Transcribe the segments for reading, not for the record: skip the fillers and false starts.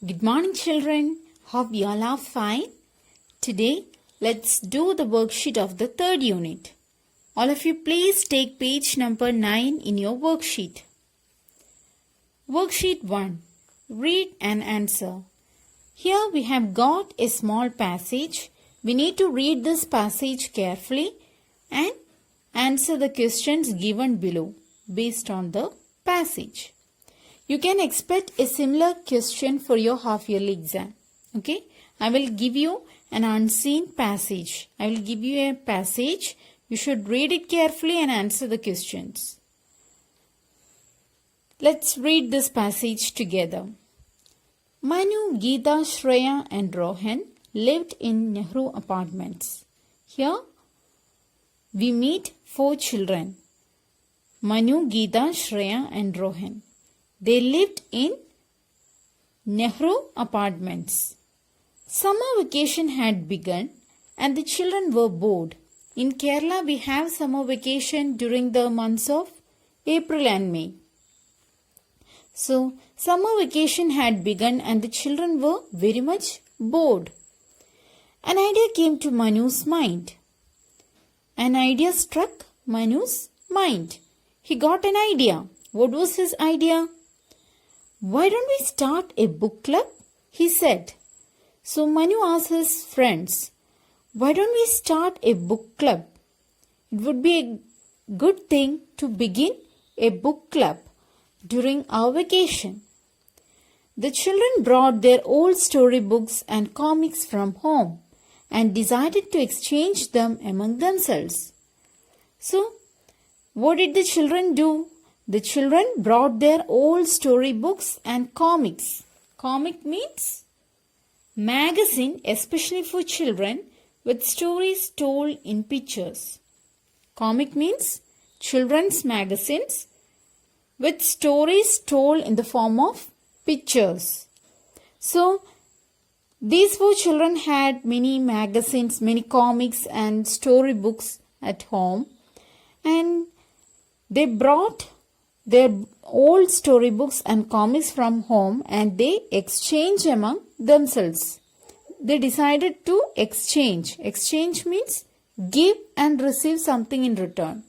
Good morning, children. Hope you all are fine. Today, let's do the worksheet of the third unit. All of you, please take page number 9 in your worksheet. Worksheet 1. Read and answer. Here we have got a small passage. We need to read this passage carefully and answer the questions given below based on the passage. You can expect a similar question for your half-yearly exam. Okay, I will give you an unseen passage. I will give you a passage. You should read it carefully and answer the questions. Let's read this passage together. Manu, Geeta, Shreya and Rohan lived in Nehru apartments. Here we meet 4 children. Manu, Geeta, Shreya and Rohan. They lived in Nehru apartments. Summer vacation had begun and the children were bored. In Kerala, we have summer vacation during the months of April and May. So, summer vacation had begun and the children were very much bored. An idea came to Manu's mind. An idea struck Manu's mind. He got an idea. What was his idea? Why don't we start a book club? He said. So Manu asked his friends, why don't we start a book club? It would be a good thing to begin a book club during our vacation. The children brought their old storybooks and comics from home and decided to exchange them among themselves. So, what did the children do? The children brought their old storybooks and comics. Comic means magazine, especially for children, with stories told in pictures. Comic means children's magazines with stories told in the form of pictures. So, these 4 children had many magazines, many comics and storybooks at home, and they brought their old storybooks and comics from home and they exchanged among themselves. They decided to exchange. Exchange means give and receive something in return.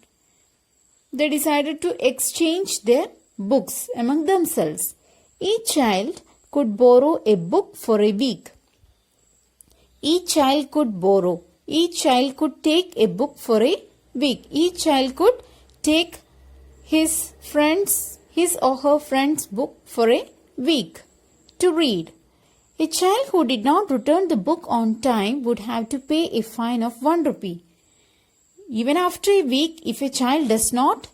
They decided to exchange their books among themselves. Each child could borrow a book for a week. Each child could borrow. Each child could take a book for a week. Each child could take his or her friend's book for a week to read. A child who did not return the book on time would have to pay a fine of 1 rupee. Even after a week, if a child does not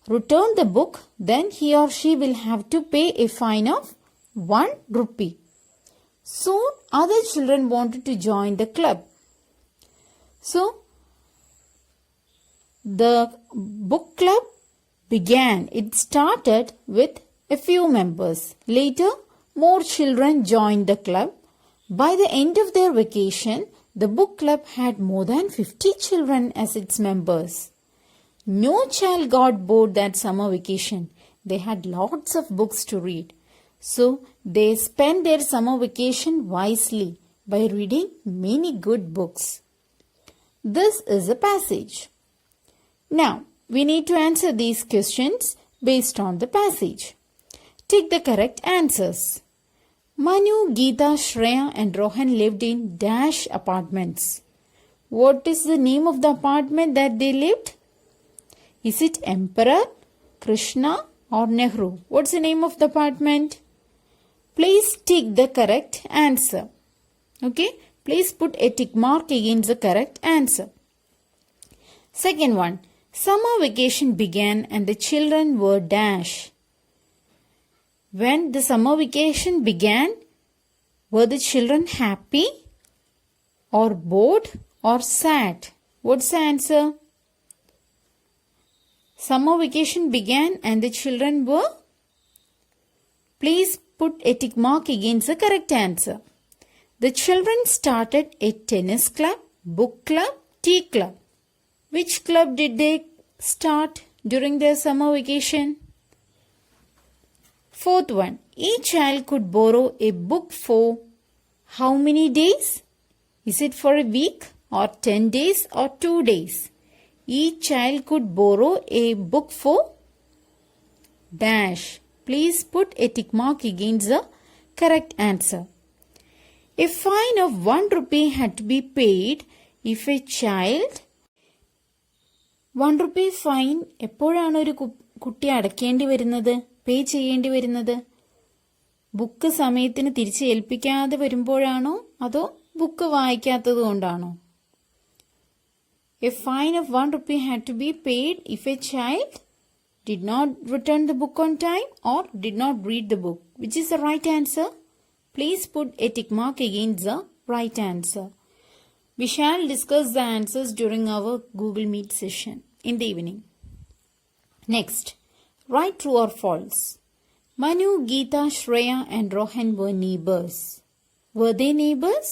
return the book, then he or she will have to pay a fine of 1 rupee. Soon, other children wanted to join the club. So, the book club began. It started with a few members. Later, more children joined the club. By the end of their vacation, the book club had more than 50 children as its members. No child got bored that summer vacation. They had lots of books to read. So, they spent their summer vacation wisely by reading many good books. This is a passage. Now, we need to answer these questions based on the passage. Take the correct answers. Manu, Geeta, Shreya and Rohan lived in dash apartments. What is the name of the apartment that they lived? Is it Emperor, Krishna or Nehru? What's the name of the apartment? Please tick the correct answer. Okay? Please put a tick mark against the correct answer. Second one. Summer vacation began and the children were dash. When the summer vacation began, were the children happy or bored or sad? What's the answer? Summer vacation began and the children were? Please put a tick mark against the correct answer. The children started a tennis club, book club, tea club. Which club did they start during their summer vacation? Fourth one, Each child could borrow a book for how many days? Is it for a week or 10 days or 2 days? Each child could borrow a book for dash. Please put a tick mark against the correct answer. A fine of 1 rupee had to be paid if a child 1 rupee fine എപ്പോഴാണ് ഒരു കുട്ടി അടയ്ക്കേണ്ടി വരുന്നത്, പേ ചെയ്യേണ്ടി വരുന്നത്? Book സമയത്തിന് തിരിച്ച് ഏൽപ്പിക്കാതെ വരുമ്പോഴാണോ അതോ ബുക്ക് വായിക്കാത്തത് കൊണ്ടാണോ? A fine of 1 rupee had to be paid if a child did not return the book on time or did not read the book. Which is the right answer? Please put a tick mark against the right answer. We shall discuss the answers during our Google Meet session in the evening. Next, write true or false. Manu, Geeta, Shreya and Rohan were neighbors. Were they neighbors?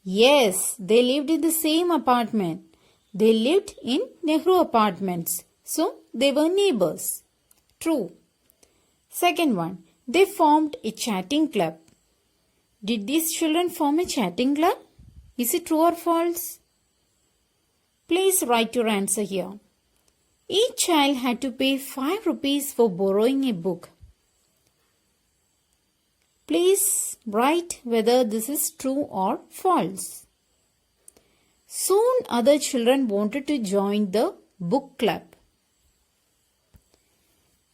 Yes, they lived in the same apartment. They lived in Nehru apartments. So, they were neighbors. True. Second one, they formed a chatting club. Did these children form a chatting club? Is it true or false? Please write your answer here. Each child had to pay 5 rupees for borrowing a book. Please write whether this is true or false. Soon other children wanted to join the book club.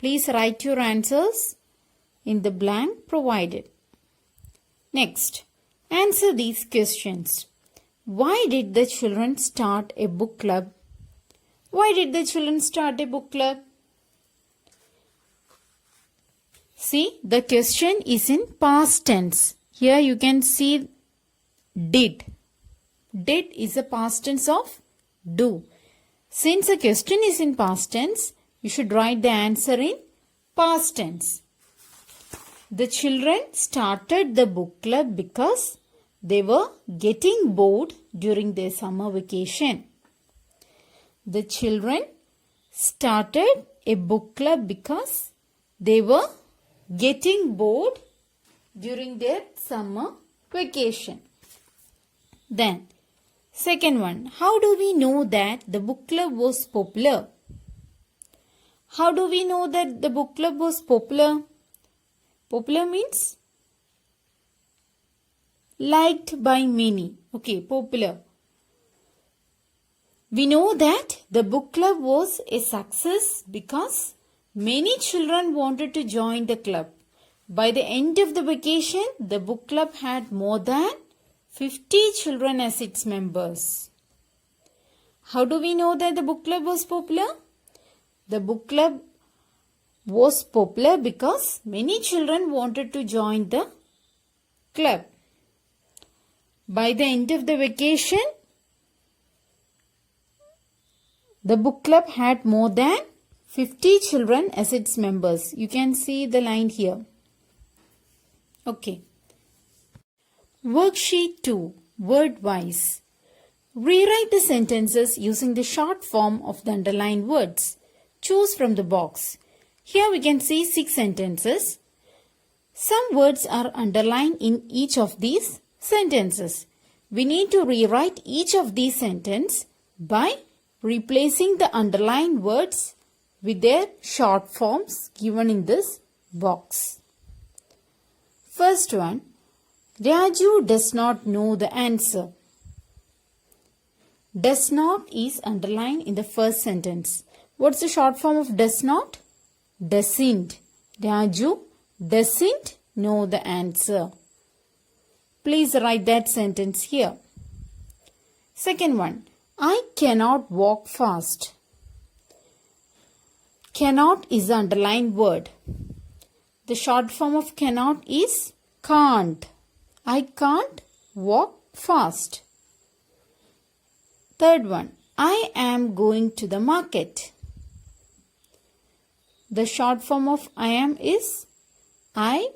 Please write your answers in the blank provided. Next, answer these questions. Why did the children start a book club? Why did the children start a book club? See, the question is in past tense. Here you can see did. Did is the past tense of do. Since the question is in past tense, you should write the answer in past tense. The children started the book club because they were getting bored during their summer vacation. The children started a book club because they were getting bored during their summer vacation. Then, second one, how do we know that the book club was popular? How do we know that the book club was popular? Popular means liked by many. Okay, popular. We know that the book club was a success because many children wanted to join the club. By the end of the vacation, the book club had more than 50 children as its members. How do we know that the book club was popular? The book club was popular because many children wanted to join the club. By the end of the vacation, the book club had more than 50 children as its members. You can see the line here. Okay. Worksheet 2, word-wise. Rewrite the sentences using the short form of the underlined words. Choose from the box. Here we can see 6 sentences. Some words are underlined in each of these sentences. We need to rewrite each of these sentences by replacing the underlined words with their short forms given in this box. First one, Raju does not know the answer. Does not is underlined in the first sentence. What's the short form of does not? Doesn't. Raju doesn't know the answer. Please write that sentence here. Second one, I cannot walk fast. Cannot is the underlined word. The short form of cannot is can't. I can't walk fast. Third one, I am going to the market. The short form of I am is I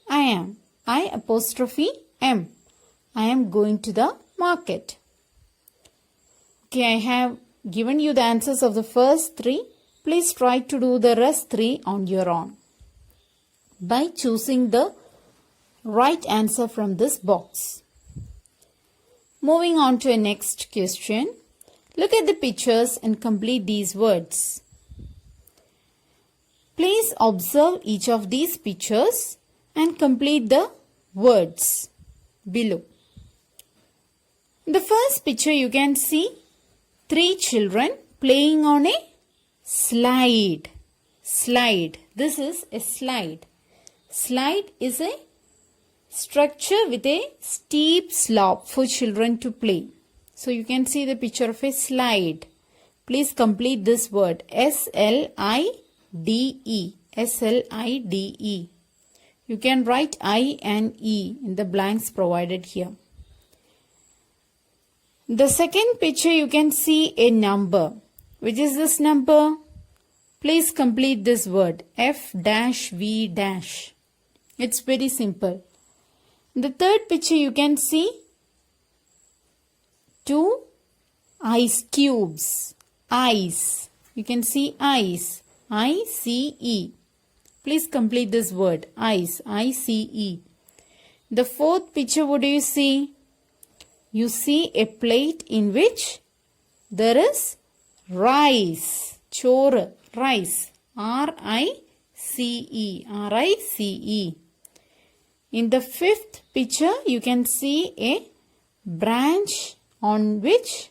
am. I apostrophe am. I am going to the market. Okay, I have given you the answers of the first 3. Please try to do the rest 3 on your own. by choosing the right answer from this box. Moving on to a next question. Look at the pictures and complete these words. Please observe each of these pictures and complete the words below. In the first picture you can see 3 children playing on a slide. Slide. This is a slide. Slide is a structure with a steep slope for children to play. So you can see the picture of a slide. Please complete this word. S-L-I-D-E. S-L-I-D-E. You can write I and E in the blanks provided here. The second picture you can see a number. Which is this number? Please complete this word. F-V-. It's very simple. In the third picture you can see 2 ice cubes. Ice. You can see ice. I-C-E. Please complete this word. Ice. I-C-E. The fourth picture, what do you see? You see a plate in which there is rice. Chore. Rice. R-I-C-E. R-I-C-E. In the fifth picture, you can see a branch on which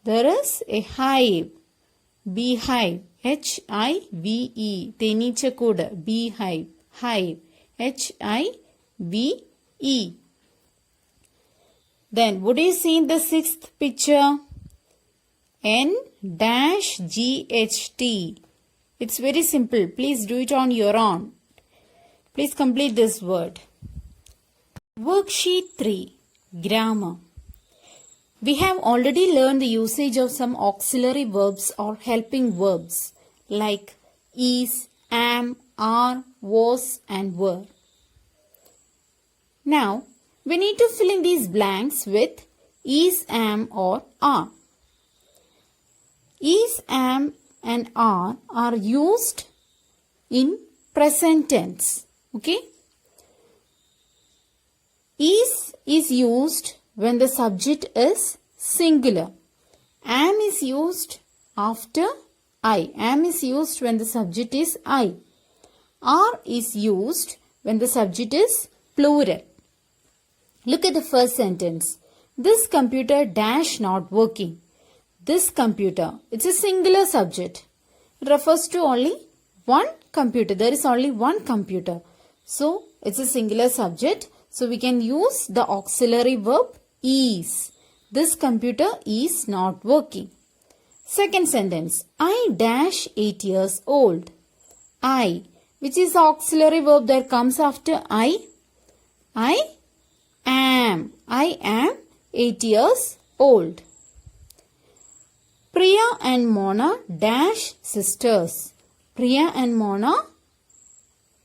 there is a hive. Beehive. H-I-V-E. Tenichakuda. Beehive. Hive. H-I-V-E. Then, what do you see in the sixth picture? N-G-H-T. It's very simple. Please do it on your own. Please complete this word. Worksheet 3. Grammar. We have already learned the usage of some auxiliary verbs or helping verbs like is, am, are, was and were. Now, we need to fill in these blanks with is, am or are. Is, am and are used in present tense. Okay? Is used when the subject is singular. Am is used after I. Am is used when the subject is I. Are is used when the subject is plural. Look at the first sentence. This computer dash not working. This computer. It's a singular subject. It refers to only one computer. There is only one computer. So, it's a singular subject. So, we can use the auxiliary verb is. This computer is not working. Second sentence. I dash 8 years old. I. Which is the auxiliary verb that comes after I? I am. I am 8 years old. Priya and Mona dash sisters. Priya and Mona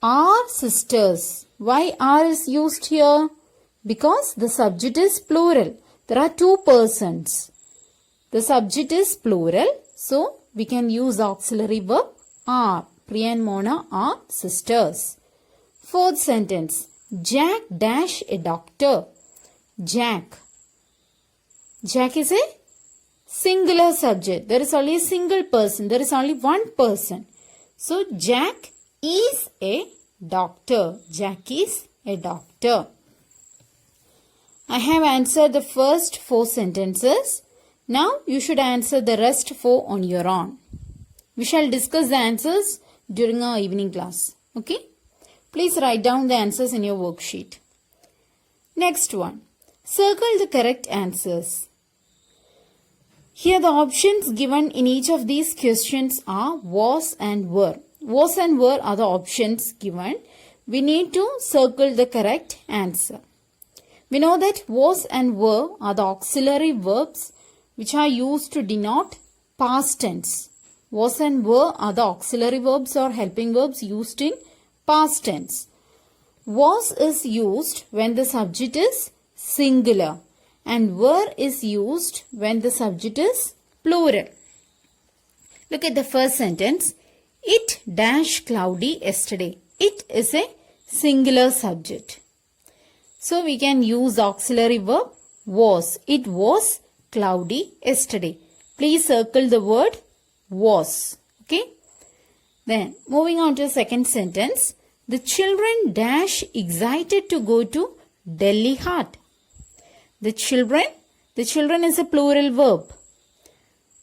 are sisters. Why are is used here? Because the subject is plural. There are 2 persons. The subject is plural. So, we can use auxiliary verb are. Priya and Mona are sisters. Fourth sentence. Jack dash a doctor. Jack. Jack is a singular subject. There is only a single person. There is only one person. So, Jack is a doctor. Jack is a doctor. I have answered the first 4 sentences. Now, you should answer the rest 4 on your own. We shall discuss the answers during our evening class. Okay? Please write down the answers in your worksheet. Next one. Circle the correct answers. Here the options given in each of these questions are was and were. Was and were are the options given. We need to circle the correct answer. We know that was and were are the auxiliary verbs which are used to denote past tense. Was and were are the auxiliary verbs or helping verbs used in past tense. Was is used when the subject is singular and were is used when the subject is plural. Look at the first sentence. It dash cloudy yesterday. It is a singular subject. So we can use auxiliary verb was. It was cloudy yesterday. Please circle the word was. Okay. Then moving on to the second sentence. The children dash excited to go to Delhi Hat. The children is a plural verb.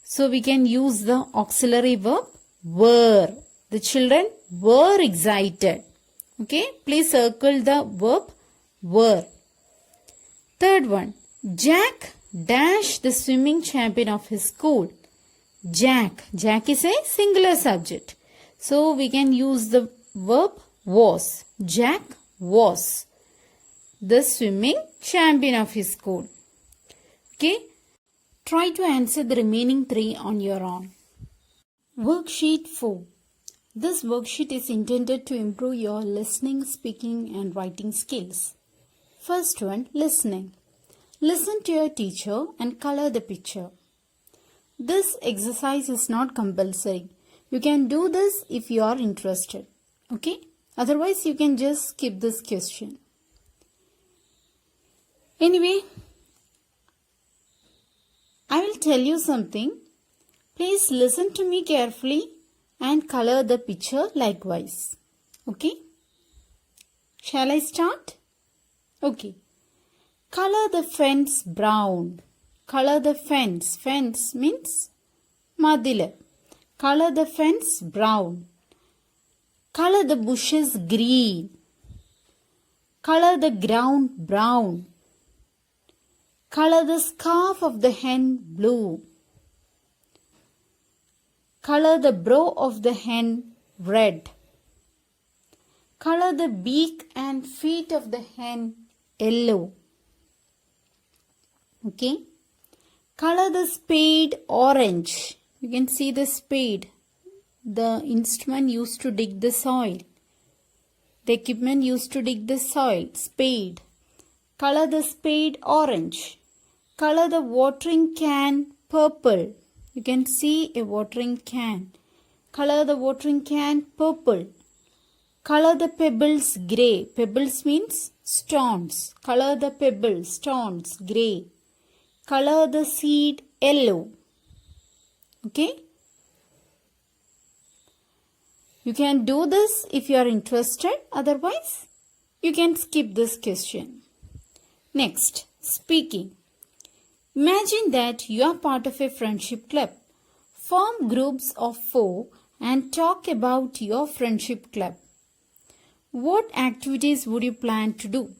So we can use the auxiliary verb were. The children were excited. Okay. Please circle the verb were. Third one. Jack dash the swimming champion of his school. Jack is a singular subject. So we can use the verb was. Jack was the swimming champion of his school. Okay. Try to answer the remaining 3 on your own. Worksheet 4. This worksheet is intended to improve your listening, speaking and writing skills. First one, listening. Listen to your teacher and color the picture. This exercise is not compulsory. You can do this if you are interested. Okay? Otherwise, you can just skip this question. Anyway, I will tell you something. Please listen to me carefully and color the picture likewise. Okay? Shall I start? Okay. Color the fence brown. Color the fence. Fence means madila. Color the fence brown. Color the bushes green. Color the ground brown. Color the scarf of the hen blue. Color the brow of the hen red. Color the beak and feet of the hen yellow. Okay. Color the spade orange. You can see the spade. The instrument used to dig the soil. The equipment used to dig the soil. Spade. Color the spade orange. Color the watering can purple. You can see a watering can. Color the watering can purple. Color the pebbles grey. Pebbles means stones. Color the pebbles, stones, grey. Color the seed yellow. Okay? You can do this if you are interested. Otherwise, you can skip this question. Next, speaking. Imagine that you are part of a friendship club. Form groups of 4 and talk about your friendship club. What activities would you plan to do?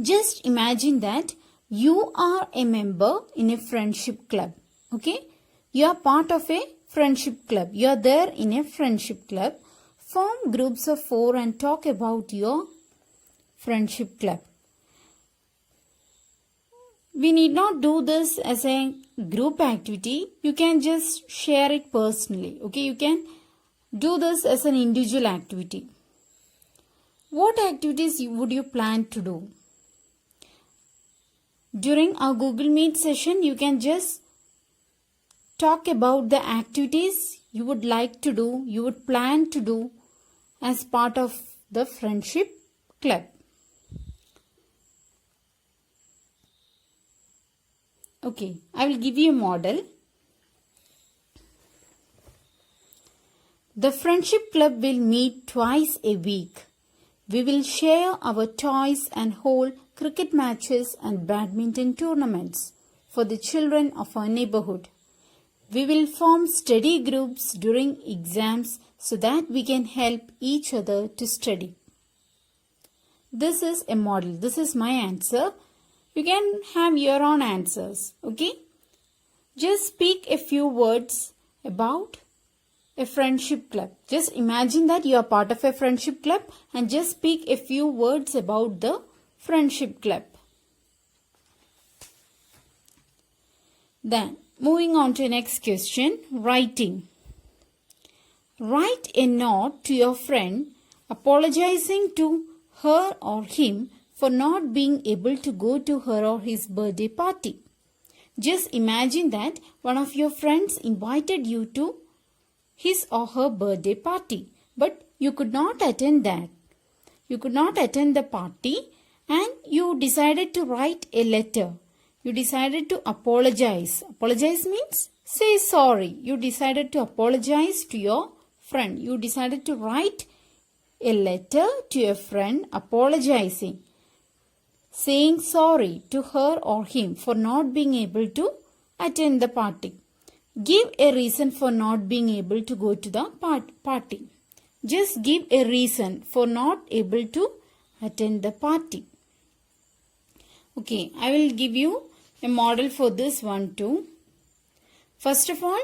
Just imagine that you are a member in a friendship club. Okay? You are part of a friendship club. You are there in a friendship club. Form groups of 4 and talk about your friendship club. We need not do this as a group activity. You can just share it personally. Okay? You can do this as an individual activity. What activities would you plan to do? During our Google Meet session, you can just talk about the activities you would like to do, you would plan to do as part of the friendship club. Okay, I will give you a model. The friendship club will meet twice a week. We will share our toys and hold cricket matches and badminton tournaments for the children of our neighborhood. We will form study groups during exams so that we can help each other to study. This is a model. This is my answer. You can have your own answers. Okay? Just speak a few words about a friendship club. Just imagine that you are part of a friendship club and just speak a few words about the friendship club. Then, moving on to the next question, writing. Write a note to your friend apologizing to her or him for not being able to go to her or his birthday party. Just imagine that one of your friends invited you to his or her birthday party, but you could not attend that. You could not attend the party and you decided to write a letter. You decided to apologize. Apologize means say sorry. You decided to apologize to your friend. You decided to write a letter to a friend apologizing, saying sorry to her or him for not being able to attend the party. Give a reason for not being able to go to the party. Just give a reason for not able to attend the party. Okay, I will give you a model for this one too. First of all,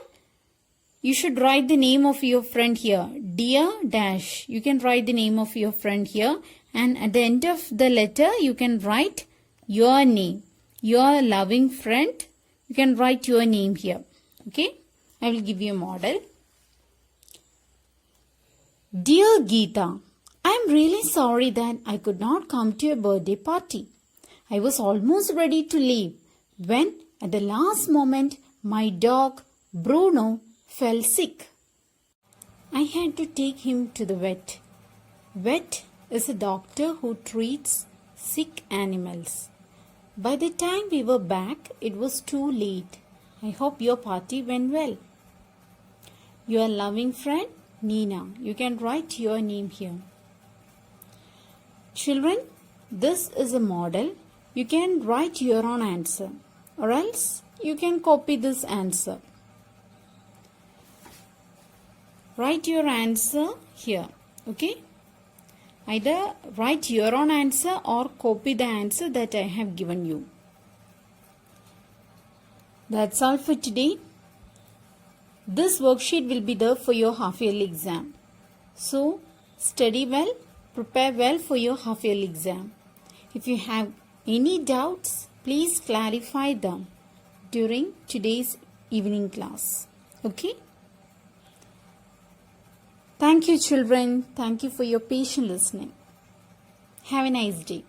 you should write the name of your friend here. Dear dash. You can write the name of your friend here. And at the end of the letter, you can write your name. Your loving friend. You can write your name here. Okay. I will give you a model. Dear Geeta, I am really sorry that I could not come to your birthday party. I was almost ready to leave when at the last moment my dog Bruno fell sick. I had to take him to the vet. Vet is a doctor who treats sick animals. By the time we were back, it was too late. I hope your party went well. Your loving friend, Nina. You can write your name here. Children, this is a model. You can write your own answer, or else you can copy this answer. Write your answer here, okay? Either write your own answer or copy the answer that I have given you. That's all for today. This worksheet will be there for your half-yearly exam. So, study well, prepare well for your half-yearly exam. If you have any doubts, please clarify them during today's evening class. Okay? Thank you, children. Thank you for your patient listening. Have a nice day.